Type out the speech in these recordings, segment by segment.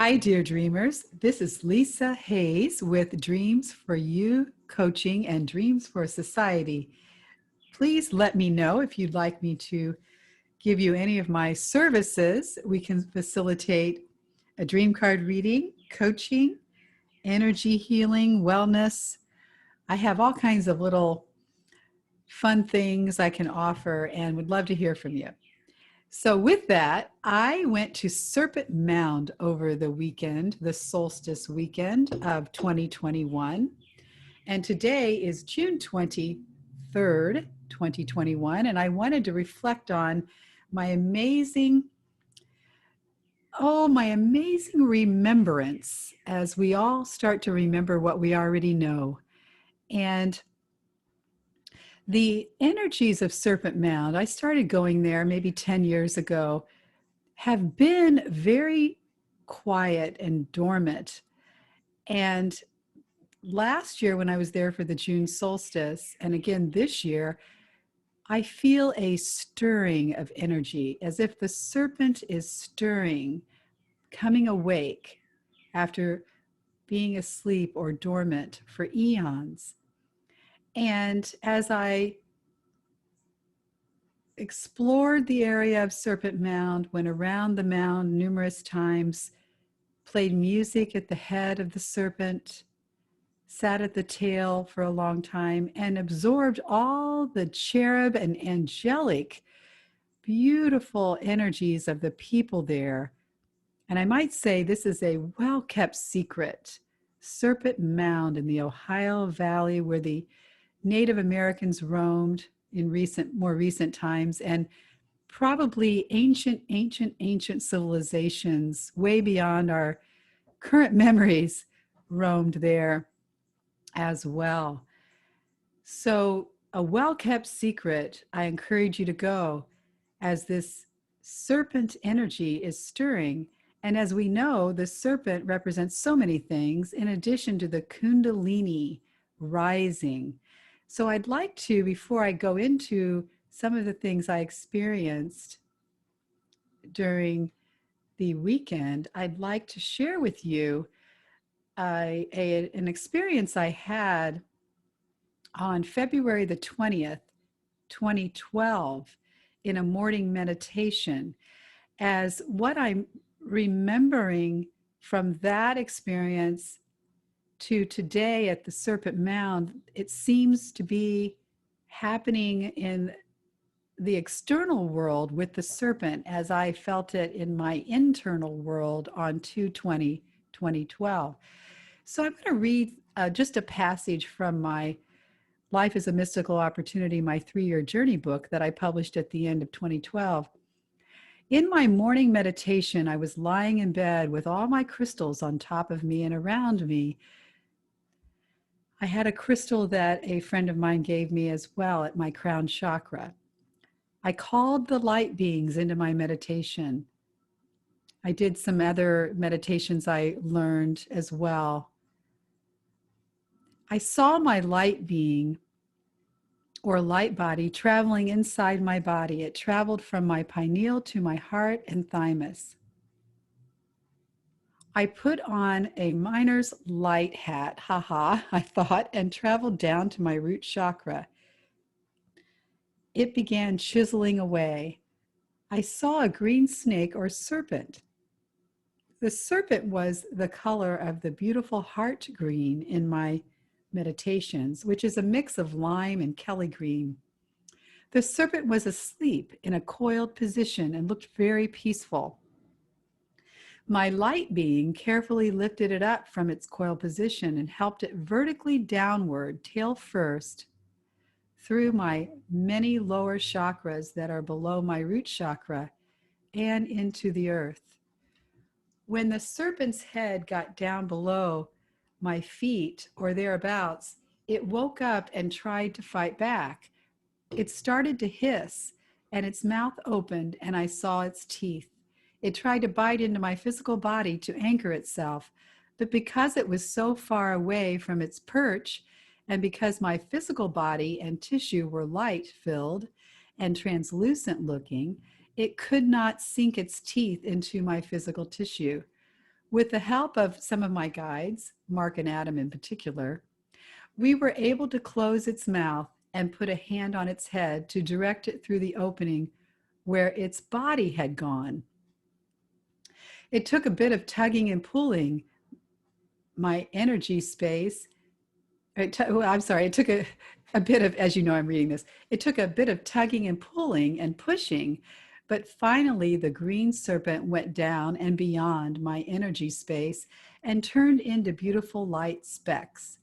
Hi, dear dreamers. This is Lisa Hayes with Dreams for You Coaching and Dreams for Society. Please let me know if you'd like me to give you any of my services. We can facilitate a dream card reading, coaching, energy healing, wellness. I have all kinds of little fun things I can offer and would love to hear from you. So, with that, I went to Serpent Mound over the weekend, the Solstice weekend of 2021. And today is June 23rd, 2021. And I wanted to reflect on my amazing, my amazing remembrance as we all start to remember what we already know. And the energies of Serpent Mound, I started going there maybe 10 years ago, have been very quiet and dormant. And last year, when I was there for the June solstice, and again this year, I feel a stirring of energy, as if the serpent is stirring, coming awake after being asleep or dormant for eons. And as I explored the area of Serpent Mound, went around the mound numerous times, played music at the head of the serpent, sat at the tail for a long time, and absorbed all the cherub and angelic, beautiful energies of the people there. And I might say this is a well-kept secret. Serpent Mound in the Ohio Valley, where the Native Americans roamed in more recent times, and probably ancient civilizations way beyond our current memories roamed there as well. So, a well-kept secret, I encourage you to go as this serpent energy is stirring. And as we know, the serpent represents so many things in addition to the Kundalini rising. So I'd like to, before I go into some of the things I experienced during the weekend, I'd like to share with you an experience I had on February the 20th, 2012, in a morning meditation, as what I'm remembering from that experience to today at the Serpent Mound, it seems to be happening in the external world with the serpent as I felt it in my internal world on 2/20/2012. So I'm going to read just a passage from my Life is a Mystical Opportunity, my 3-year journey book that I published at the end of 2012. In my morning meditation, I was lying in bed with all my crystals on top of me and around me. I had a crystal that a friend of mine gave me as well at my crown chakra. I called the light beings into my meditation. I did some other meditations I learned as well. I saw my light being or light body traveling inside my body. It traveled from my pineal to my heart and thymus. I put on a miner's light hat, I thought, and traveled down to my root chakra. It began chiseling away. I saw a green snake or serpent. The serpent was the color of the beautiful heart green in my meditations, which is a mix of lime and Kelly green. The serpent was asleep in a coiled position and looked very peaceful. My light being carefully lifted it up from its coiled position and helped it vertically downward, tail first, through my many lower chakras that are below my root chakra and into the earth. When the serpent's head got down below my feet or thereabouts, it woke up and tried to fight back. It started to hiss and its mouth opened and I saw its teeth. It tried to bite into my physical body to anchor itself, but because it was so far away from its perch, and because my physical body and tissue were light-filled and translucent looking, it could not sink its teeth into my physical tissue. With the help of some of my guides, Mark and Adam in particular, we were able to close its mouth and put a hand on its head to direct it through the opening where its body had gone. It took a bit of tugging and pulling my energy space. I'm sorry, it took a bit of, as you know, I'm reading this, it took a bit of tugging and pulling and pushing, but finally the green serpent went down and beyond my energy space and turned into beautiful light specks.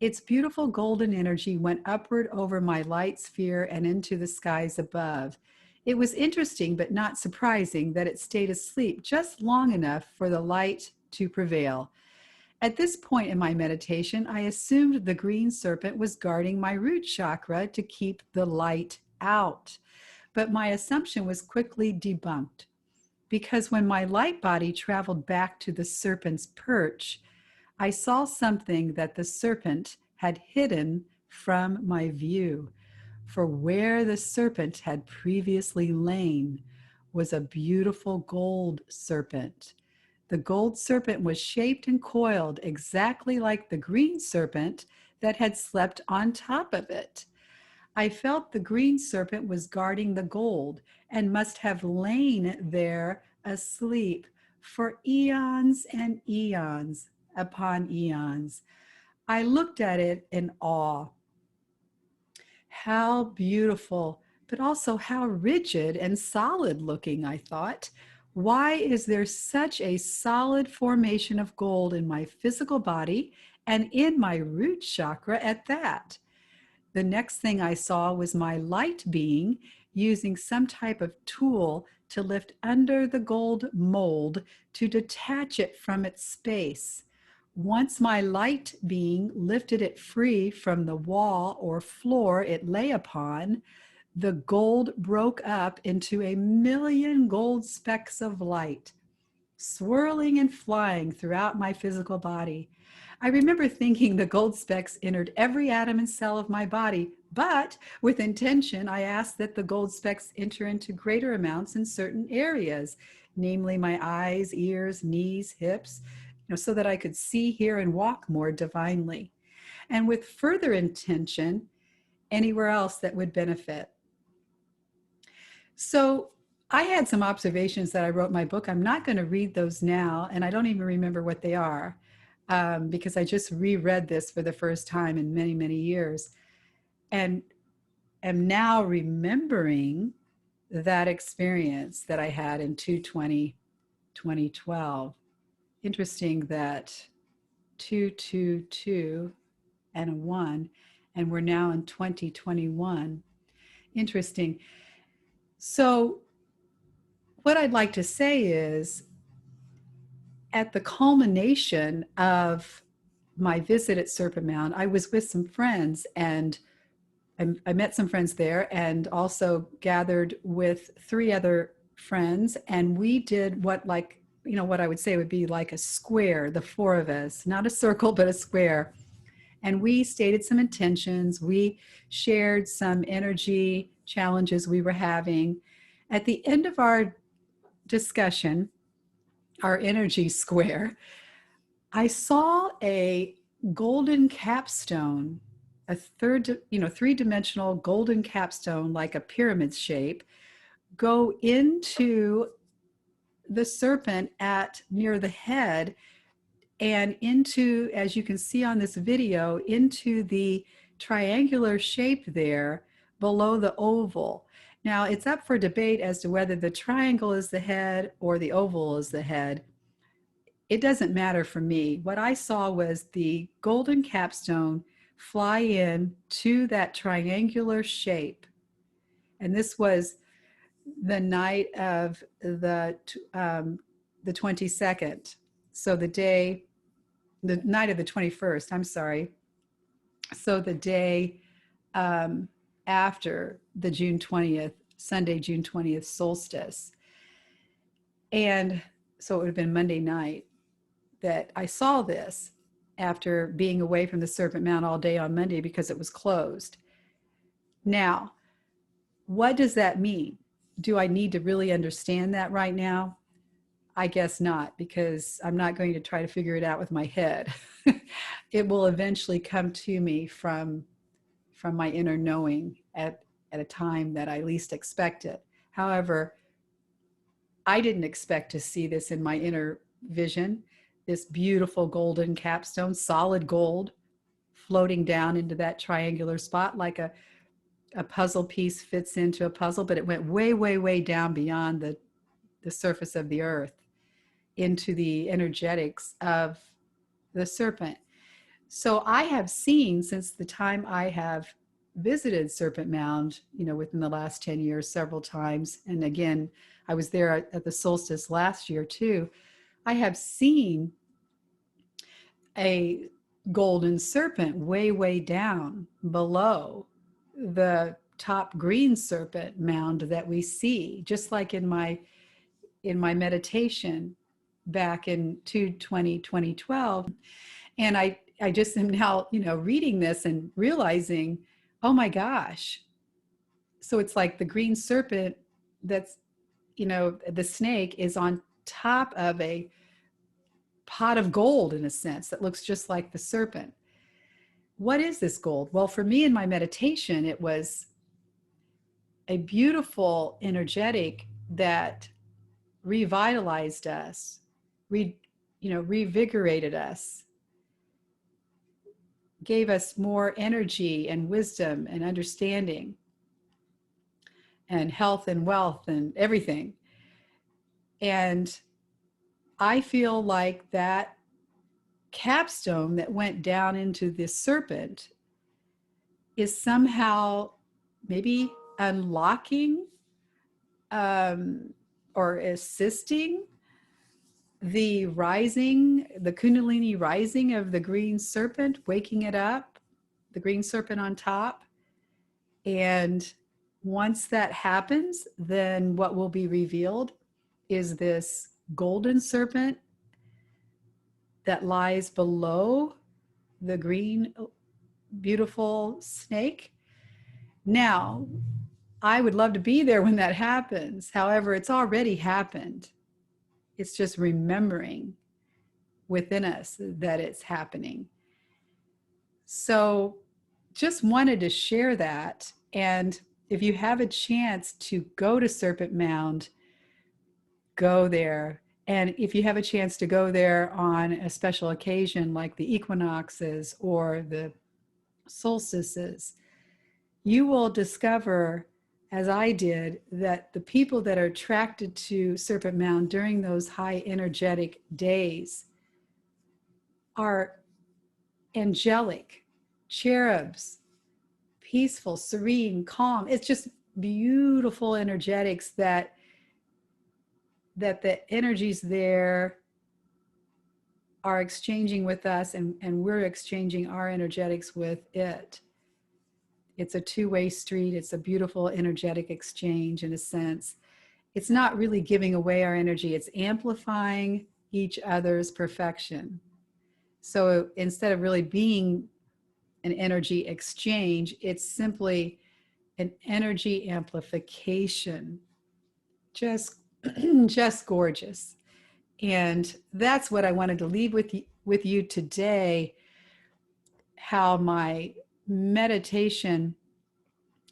Its beautiful golden energy went upward over my light sphere and into the skies above. It was interesting but not surprising that it stayed asleep just long enough for the light to prevail. At this point in my meditation, I assumed the green serpent was guarding my root chakra to keep the light out. But my assumption was quickly debunked because when my light body traveled back to the serpent's perch, I saw something that the serpent had hidden from my view. For where the serpent had previously lain was a beautiful gold serpent. The gold serpent was shaped and coiled exactly like the green serpent that had slept on top of it. I felt the green serpent was guarding the gold and must have lain there asleep for eons and eons upon eons. I looked at it in awe. How beautiful, but also how rigid and solid looking, I thought. Why is there such a solid formation of gold in my physical body and in my root chakra at that? The next thing I saw was my light being using some type of tool to lift under the gold mold to detach it from its space. Once my light being lifted it free from the wall or floor it lay upon, the gold broke up into a million gold specks of light, swirling and flying throughout my physical body. I remember thinking the gold specks entered every atom and cell of my body, but with intention, I asked that the gold specks enter into greater amounts in certain areas, namely my eyes, ears, knees, hips, so that I could see, hear, and walk more divinely. And with further intention, anywhere else that would benefit. So I had some observations that I wrote in my book. I'm not going to read those now, and I don't even remember what they are because I just reread this for the first time in many, many years, and am now remembering that experience that I had in 2012. Interesting that 222 and a 1, and we're now in 2021. Interesting. So what I'd like to say is, at the culmination of my visit at Serpent Mound, I was with some friends, and I met some friends there and also gathered with 3 other friends. And we did what I would say would be like a square, the 4 of us, not a circle, but a square. And we stated some intentions. We shared some energy challenges we were having. At the end of our discussion, our energy square, I saw a golden capstone, a 3-dimensional golden capstone, like a pyramid shape, go into the serpent at near the head and into, as you can see on this video, into the triangular shape there below the oval. Now, it's up for debate as to whether the triangle is the head or the oval is the head. It doesn't matter for me. What I saw was the golden capstone fly in to that triangular shape. And this was the night of the 22nd. So the night of the 21st, I'm sorry. So the day after the June 20th, Sunday, June 20th solstice. And so it would have been Monday night that I saw this after being away from the Serpent Mound all day on Monday because it was closed. Now, what does that mean? Do I need to really understand that right now? I guess not, because I'm not going to try to figure it out with my head. It will eventually come to me from my inner knowing at a time that I least expect it. However, I didn't expect to see this in my inner vision, this beautiful golden capstone, solid gold, floating down into that triangular spot like a puzzle piece fits into a puzzle, but it went way, way, way down beyond the surface of the earth into the energetics of the serpent. So I have seen, since the time I have visited Serpent Mound, within the last 10 years, several times. And again, I was there at the solstice last year too. I have seen a golden serpent way, way down below the top green serpent mound that we see, just like in my meditation back in 2012. And I just am now, reading this and realizing, oh my gosh. So it's like the green serpent that's, the snake is on top of a pot of gold, in a sense, that looks just like the serpent. What is this gold? Well, for me in my meditation, it was a beautiful energetic that revitalized us, revigorated us, gave us more energy and wisdom and understanding and health and wealth and everything. And I feel like that capstone that went down into this serpent is somehow maybe unlocking or assisting the Kundalini rising of the green serpent, waking it up, the green serpent on top. And once that happens, then what will be revealed is this golden serpent that lies below the green, beautiful snake. Now, I would love to be there when that happens. However, it's already happened. It's just remembering within us that it's happening. So just wanted to share that. And if you have a chance to go to Serpent Mound, go there. And if you have a chance to go there on a special occasion like the equinoxes or the solstices, you will discover, as I did, that the people that are attracted to Serpent Mound during those high energetic days are angelic, cherubs, peaceful, serene, calm. It's just beautiful energetics that the energies there are exchanging with us, and we're exchanging our energetics with it. It's a two-way street. It's a beautiful energetic exchange in a sense. It's not really giving away our energy. It's amplifying each other's perfection. So instead of really being an energy exchange, it's simply an energy amplification. Just gorgeous. And that's what I wanted to leave with you today, how my meditation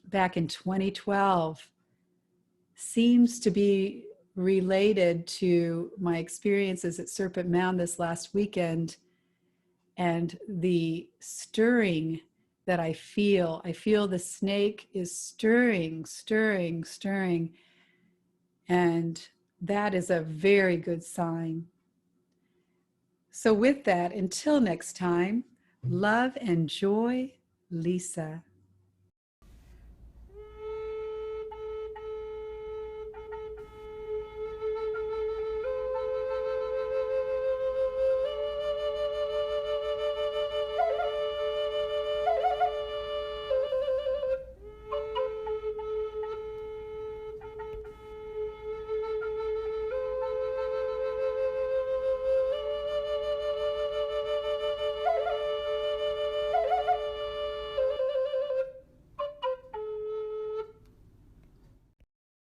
back in 2012 seems to be related to my experiences at Serpent Mound this last weekend, and the stirring that I feel. I feel the snake is stirring, stirring, stirring. And that is a very good sign. So with that, until next time, love and joy, Lisa.